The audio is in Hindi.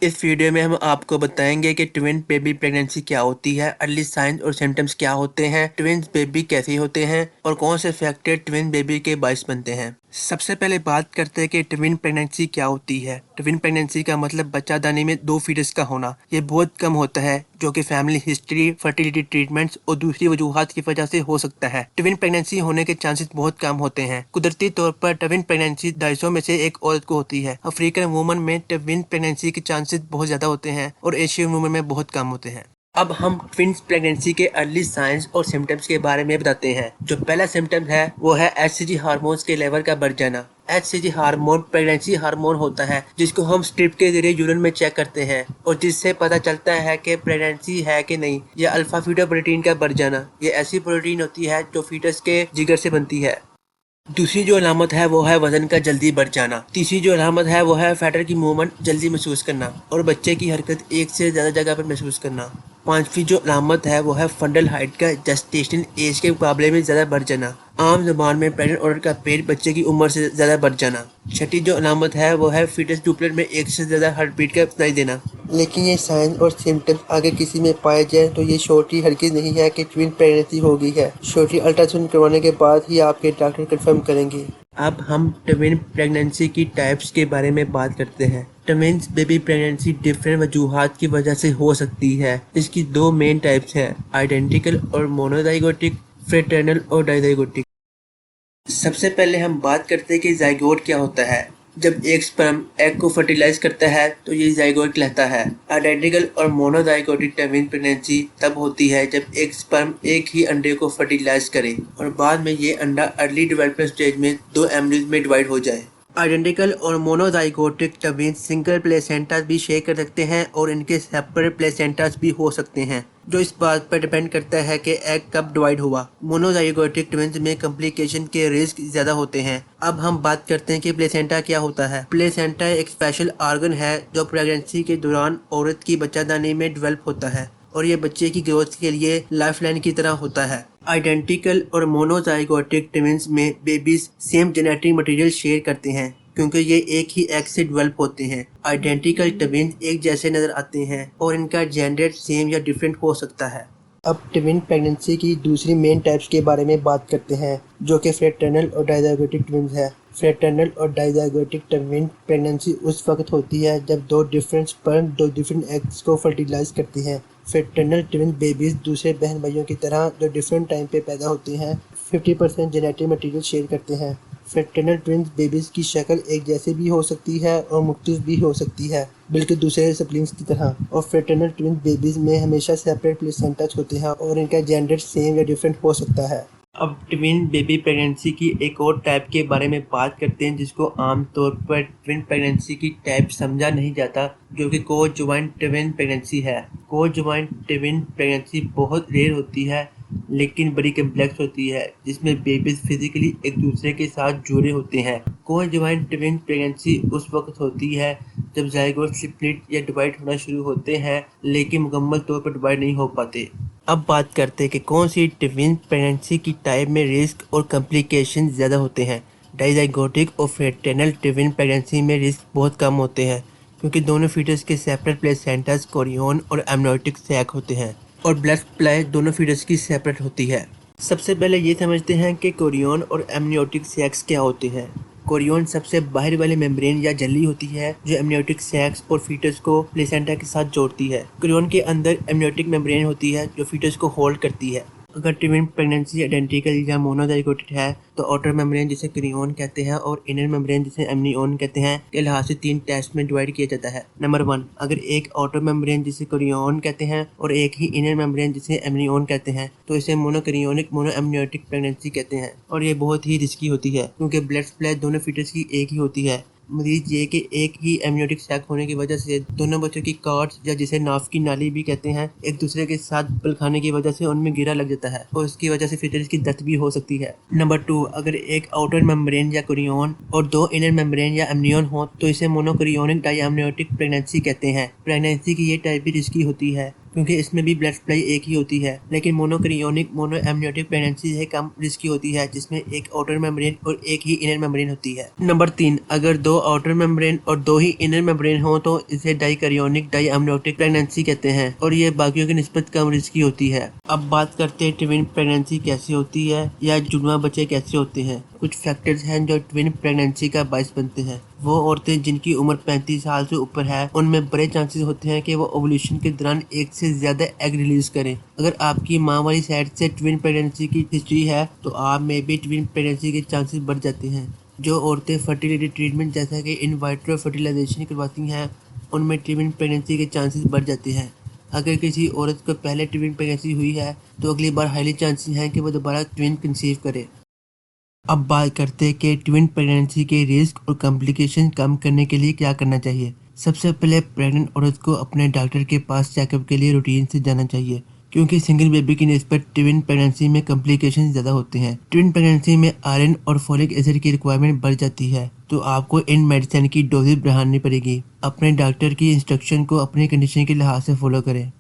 इस वीडियो में हम आपको बताएंगे कि ट्विन बेबी प्रेगनेंसी क्या होती है, अर्ली साइंस और सिम्टम्स क्या होते हैं, ट्विन बेबी कैसे होते हैं और कौन से फैक्टर ट्विन बेबी के बायस बनते हैं। सबसे पहले बात करते हैं कि ट्विन प्रेगनेंसी क्या होती है। ट्विन प्रेगनेंसी का मतलब बच्चादानी में दो फीटस का होना। ये बहुत कम होता है, जो कि फैमिली हिस्ट्री, फर्टिलिटी ट्रीटमेंट्स और दूसरी वजूहात की वजह से हो सकता है। ट्विन प्रेगनेंसी होने के चांसेस बहुत कम होते हैं। कुदरती तौर पर ट्विन प्रेगनेंसी 250 में से एक औरत को होती है। अफ्रीकन वुमन में ट्विन प्रेगनेंसी के चांसेस बहुत ज्यादा होते हैं और एशियन वुमन में बहुत कम होते हैं। अब हम ट्विन्स प्रेगनेंसी के अर्ली साइंस और सिम्टम्स के बारे में बताते हैं। जो पहला सिम्टम है वो है एचसीजी हार्मोन्स के लेवल का बढ़ जाना। एचसीजी हार्मोन प्रेगनेंसी हार्मोन होता है जिसको हम स्ट्रिप के जरिए यूरिन में चेक करते हैं और जिससे पता चलता है कि प्रेगनेंसी है कि नहीं। यह अल्फा फीटो प्रोटीन का बढ़ जाना। ये ऐसी प्रोटीन होती है जो फीटस के जिगर से बनती है। दूसरी जो अलामत है वो है वजन का जल्दी बढ़ जाना। तीसरी जो अलामत है वो है फैटर की मूवमेंट जल्दी महसूस करना और बच्चे की हरकत एक से ज्यादा जगह पर महसूस करना। पांचवी जो अलामत है वो है फंडल हाइट का जेस्टेशनल एज के मुकाबले में ज्यादा बढ़ जाना। आम जबान में प्रेग्नेंट औरत का पेट बच्चे की उम्र से ज्यादा बढ़ जाना। छठी जो अलामत है वो है फीटस डुपलेट में एक से ज्यादा हार्ट बीट का सुनाई देना। लेकिन ये साइन और सिम्टम्स अगर किसी में पाए जाए तो ये श्योरिटी हरगिज नहीं है कि ट्विन प्रेगनेंसी हो गई है। श्योरिटी अल्ट्रासाउंड करवाने के बाद ही आपके डॉक्टर कंफर्म करेंगे। अब हम ट्विन प्रेगनेंसी की टाइप्स के बारे में बात करते हैं। ट्विन्स बेबी प्रेगनेंसी डिफरेंट वजूहात की वजह से हो सकती है। इसकी दो मेन टाइप्स हैं, आइडेंटिकल और मोनोजाइगोटिक, फ्रेटर्नल और डाइजाइगोटिक। सबसे पहले हम बात करते हैं कि जाइगोट क्या होता है। जब एक स्पर्म एग को फर्टिलाइज करता है तो ये जाइगोट कहलाता है। आइडेंटिकल और मोनोजाइगोटिक ट्विन प्रेगनेंसी तब होती है जब एक स्पर्म एक ही अंडे को फर्टिलाइज करे और बाद में ये अंडा अर्ली डेवलपमेंट स्टेज में दो एम्ब्रियोज में डिवाइड हो जाए। आइडेंटिकल और मोनोजाइगोटिक ट्विन्स सिंगल प्लेसेंटा भी शेयर कर सकते हैं और इनके सेपरेट प्लेसेंटास भी हो सकते हैं, जो इस बात पर डिपेंड करता है कि एग कब डिवाइड हुआ। मोनोजाइगोटिक ट्विन्स में कॉम्प्लिकेशन के रिस्क ज्यादा होते हैं। अब हम बात करते हैं कि प्लेसेंटा क्या होता है। प्लेसेंटा एक स्पेशल ऑर्गन है जो प्रेगनेंसी के दौरान औरत की बच्चादानी में डेवलप होता है और ये बच्चे की ग्रोथ के लिए लाइफलाइन की तरह होता है। आइडेंटिकल और मोनोजाइगोटिक ट्विन्स में babies same genetic material share करते हैं क्योंकि ये एक ही एग से डेवलप होते हैं। आइडेंटिकल ट्विन्स एक जैसे नजर आते हैं और इनका जेंडर सेम या डिफरेंट हो सकता है। अब ट्विन प्रेगनेंसी की दूसरी मेन टाइप्स के बारे में बात करते हैं, जो कि फ्रेटर्नल और डाइजाइगोटिक ट्विन्स है। फ्रेटर्नल और डाइजाइगोटिक ट्विन प्रेगनेंसी उस वक्त होती है जब दो डिफरेंट स्पर्म दो डिफरेंट एग्स को फर्टिलाइज करती हैं। फ्रेटर्नल ट्विन बेबीज दूसरे बहन भाइयों की तरह जो डिफरेंट टाइम पे पैदा होते हैं 50% जेनेटिक मटेरियल शेयर करते हैं। फ्रेटर्नल ट्विन्स बेबीज की शक्ल एक जैसे भी हो सकती है और मुख्तलिफ भी हो सकती है, बिल्कुल दूसरे सिबलिंग्स की तरह। और फ्रेटर्नल ट्विन बेबीज में हमेशा सेपरेट प्लेसेंटास होते हैं और इनका जेंडर सेम या डिफरेंट हो सकता है। अब ट्विन बेबी प्रेगनेंसी की एक और टाइप के बारे में बात करते हैं जिसको आमतौर पर ट्विन प्रेगनेंसी की टाइप समझा नहीं जाता, जो कि को-ज्वाइंट ट्विन प्रेगनेंसी है। को-ज्वाइंट ट्विन प्रेगनेंसी बहुत रेयर होती है लेकिन बड़ी कम्प्लेक्स होती है, जिसमें बेबीज फिजिकली एक दूसरे के साथ जुड़े होते हैं। को-ज्वाइंट ट्विन प्रेगनेंसी उस वक्त होती है जब जाइगोट स्प्लिट या डिवाइड होना शुरू होते हैं लेकिन मुकम्मल तौर पर डिवाइड नहीं हो पाते। अब बात करते हैं कि कौन सी ट्विन प्रेगनेंसी की टाइप में रिस्क और कॉम्प्लिकेशन ज़्यादा होते हैं। डाइजाइगोटिक और फ्रेटर्नल ट्विन प्रेगनेंसी में रिस्क बहुत कम होते हैं क्योंकि दोनों फीटस के सेपरेट प्लेसेंटास कोरियन और एमनियोटिक सैक होते हैं और ब्लड सप्लाई दोनों फीटस की सेपरेट होती है। सबसे पहले ये समझते हैं कि कोरियन और एमनियोटिक सैक्स क्या होते हैं। कोरियन सबसे बाहर वाली मेम्ब्रेन या झिल्ली होती है जो एमनियोटिक सैक्स और फीटस को प्लेसेंटा के साथ जोड़ती है। कोरियन के अंदर एमनियोटिक मेम्ब्रेन होती है जो फीटस को होल्ड करती है। अगर ट्विन प्रेगनेंसी आइडेंटिकल या मोनोजाइगोटिक है तो आउटर मेम्ब्रेन जिसे कोरियन कहते हैं और इनर मेम्ब्रेन जिसे एमनियोन कहते हैं के लिहाज से तीन टेस्ट में डिवाइड किया जाता है। नंबर 1, अगर एक आउटर मेम्ब्रेन जिसे कोरियन कहते हैं और एक ही इनर मेम्ब्रेन जिसे एमनियोन कहते हैं तो इसे मोनोकोरियोनिक मोनो एमनियोटिक प्रेगनेंसी कहते हैं और ये बहुत ही रिस्की होती है क्योंकि ब्लड सप्लाई दोनों फीटस की एक ही होती है। मरीज ये कि एक ही एमनियोटिक सैक होने की वजह से दोनों बच्चों की कार्ड्स या जिसे नाफ की नाली भी कहते हैं एक दूसरे के साथ बल खाने की वजह से उनमें गिरा लग जाता है और इसकी वजह से फीटस की डेथ भी हो सकती है। नंबर 2, अगर एक आउटर मेम्ब्रेन या कोरियन और दो इनर मेम्ब्रेन या एमनियोन हो तो इसे मोनोकोरियोनिक डायएमनियोटिक प्रेगनेंसी कहते हैं। प्रेगनेंसी की ये टाइप भी रिस्की होती है क्योंकि इसमें भी ब्लड सप्लाई एक ही होती है। लेकिन मोनोक्रियोनिक मोनोएमनियोटिक प्रेगनेंसी है कम रिस्की होती है, जिसमें एक आउटर मेम्ब्रेन और एक ही इनर मेम्ब्रेन होती है। नंबर 3, अगर 2 आउटर मेम्ब्रेन और 2 ही इनर मेम्ब्रेन हो तो इसे डाइकैरियोनिक डाइअम्नियोटिक प्रेगनेंसी कहते हैं और ये बाकियों की निस्बत कम रिस्की होती है। अब बात करते हैं ट्विन प्रेगनेंसी कैसे होती है या जुड़वा बच्चे कैसे होते हैं। कुछ फैक्टर्स हैं जो ट्विन प्रेगनेंसी का बायस बनते हैं। वो औरतें जिनकी उम्र 35 साल से ऊपर है उनमें बड़े चांसेस होते हैं कि वो ओवुलेशन के दौरान एक से ज्यादा एग रिलीज करें। अगर आपकी माँ वाली साइड से ट्विन प्रेगनेंसी की हिस्ट्री है तो आप में भी ट्विन प्रेगनेंसी के चांसेस बढ़ जाते हैं। जो औरतें फर्टिलिटी ट्रीटमेंट जैसा कि इन वाइट्रो फर्टिलाइजेशन करवाती हैं उनमें ट्विन प्रेगनेंसी के चांसेस बढ़ जाते हैं। अगर किसी औरत को पहले ट्विन प्रेगनेंसी हुई है तो अगली बार हाईली चांसेस हैं कि वो दोबारा ट्विन कंसीव करे। अब बात करते हैं कि ट्विन प्रेगनेंसी के रिस्क और कॉम्प्लिकेशन कम करने के लिए क्या करना चाहिए। सबसे पहले प्रेग्नेंट औरत को अपने डॉक्टर के पास चेकअप के लिए रूटीन से जाना चाहिए, क्योंकि सिंगल बेबी की निस्बत ट्विन प्रेगनेंसी में कॉम्प्लिकेशन ज़्यादा होते हैं। ट्विन प्रेगनेंसी में आयरन और फोलिक एसिड की रिक्वायरमेंट बढ़ जाती है, तो आपको इन मेडिसिन की डोजेज बढ़ानी पड़ेगी। अपने डॉक्टर की इंस्ट्रक्शन को अपनी कंडीशन के लिहाज से फॉलो करें।